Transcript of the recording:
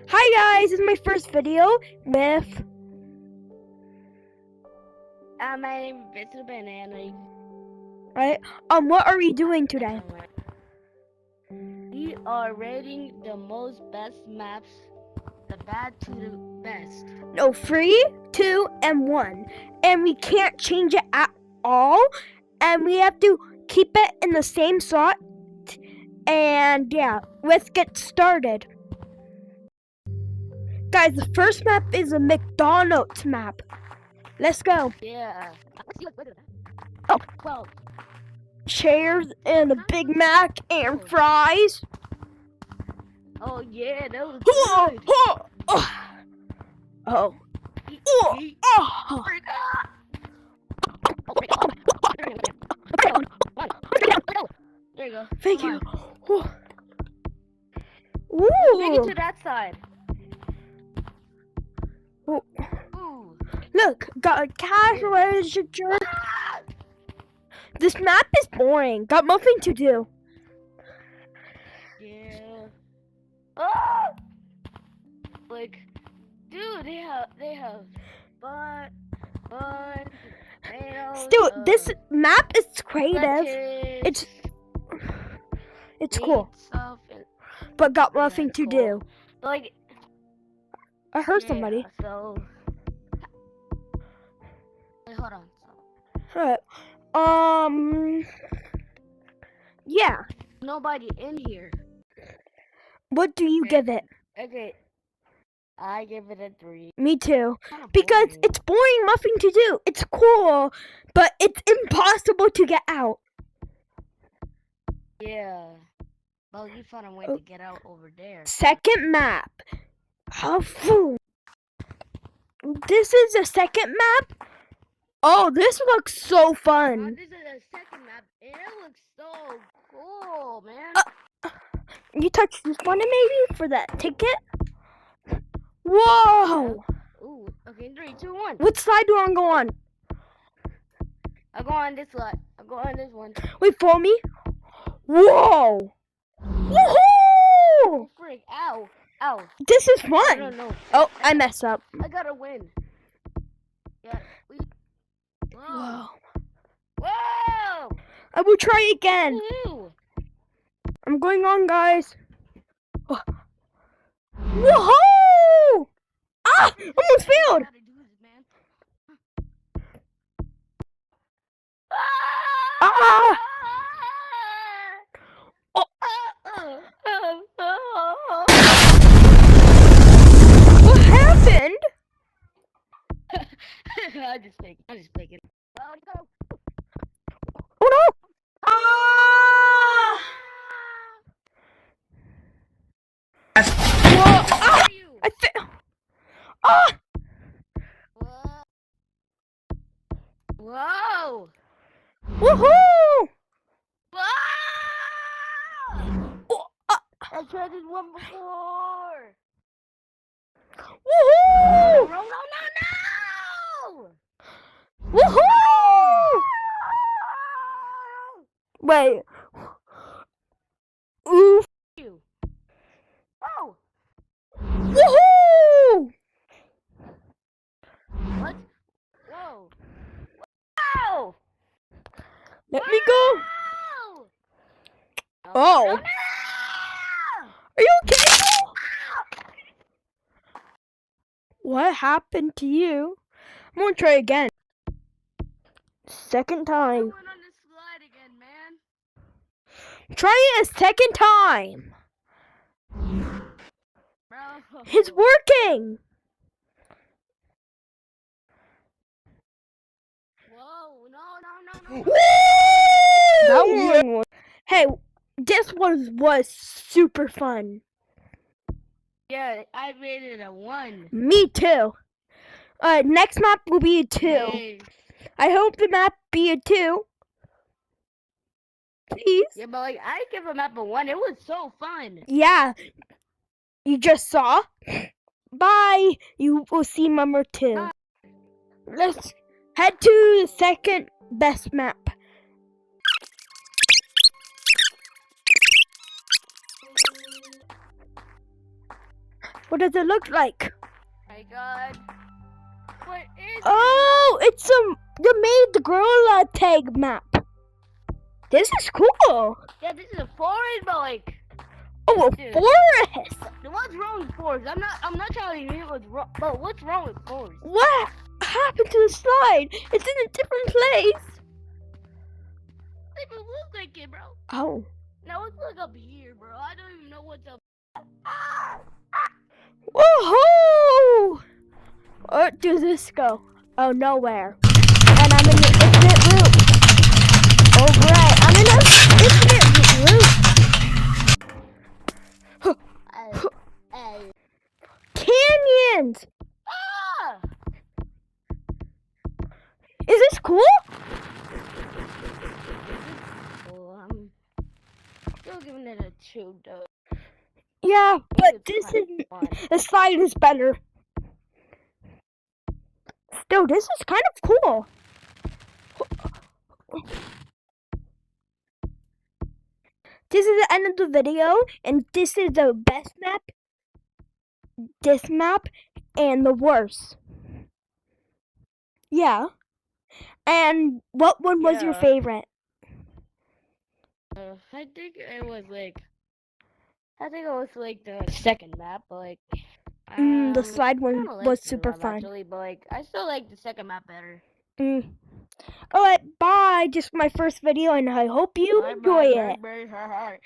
Hi guys, this is my first video with My name is Mr. Banana. right. What are we doing today? We are rating the most best maps, the bad to the best. No, 3, 2, and 1, and we can't change it at all, and we have to keep it in the same slot. And yeah, let's get started. Guys, the first map is a McDonald's map. Let's go. Yeah. Let's see what's Oh. 12. Chairs and a Big Mac and fries. Oh yeah, that was Oh, good. oh, oh. Oh. Oh. Oh. There you go. Thank Come you. on. Make it Ooh. to that side. Ooh. Ooh. Look, got a cash register. This map is boring. Got nothing to do. Yeah. Oh! Like, dude, they have bun, potatoes, Still, this map is creative. lettuce, It's meat, cool, stuff, and but got yeah, nothing it's to cool. do. Like, I heard yeah, somebody. so wait, hold on. So, Alright. Yeah. nobody in here. What do you give it? Okay, I give it a 3. Me too. Kinda Because boring. it's boring, nothing to do. It's cool, but it's impossible to get out. Yeah. Well, you found a way to get out over there. Second map. Oh, this is the second map? Oh, this looks so fun. This is the second map, and it looks so cool, man. You touch this one maybe for that ticket? Whoa! Ooh, okay, 3, 2, 1. What slide do I go on? I'll go on this slide. I'll go on this one. Wait for me. Whoa! Woohoo! Oh, frick. Ow. Ow. This is No, fun. no. Oh, I messed up. I gotta win. Yeah. Whoa. Whoa! I will try again. Woohoo! I'm going on, guys. Oh. Woohoo! Ah! Almost failed. Gotta do this, man. Ah! Oh. What happened? I'm just faking. Oh, no. Oh no! Ah! Whoa! Ah! I fell. Ah! Whoa! Woohoo! Whoa! Oh, I tried this one before. woohoo! No! Woohoo! Wait. Oof. You. Oh! Woohoo! What? Whoa! Whoa! Let me go. Whoa! Oh. No! Are you okay? What happened to you? I'm gonna try again. Second I time. went on the slide again, man. Try it a second time. Bro. It's working. Whoa! No! Woo! That one was. Hey, this was super fun. Yeah, I rated a 1. Me too. Next map will be a 2. Hey. I hope the map be a 2. Please. Yeah, but like I give a map a 1. It was so fun. Yeah. You just saw. Bye. You will see number 2. Bye. Let's head to the second best map. What does it look like? My God. What is Oh, it's you made the gorilla tag map. This is cool. it? Yeah, this is a forest, but like, Oh, a Dude. forest. what's wrong with forest? I'm not telling you what's wrong, but what's wrong with forest? What happened to the slide? It's in a different place. It don't look like it, bro. Oh. Now let's look up here, bro. I don't even know what's up. Woohoo! Where does this go? Oh, nowhere. And I'm in the infinite loop. Oh, great. I'm in an infinite loop. Hey. Canyons! Ah! Is this cool? Well, I'm still giving it a 2, though. Yeah, but It's this kinda is fun. the slide is better. Still, this is kind of cool. This is the end of the video, and this is the best map, this map, and the worst. Yeah. And what one was your Yeah. favorite? I think it was like the second map, but like The slide I one kinda like was the super map fun. actually, but like I still like the second map better. Alright, bye. Just my first video, and I hope you enjoy it. Bye.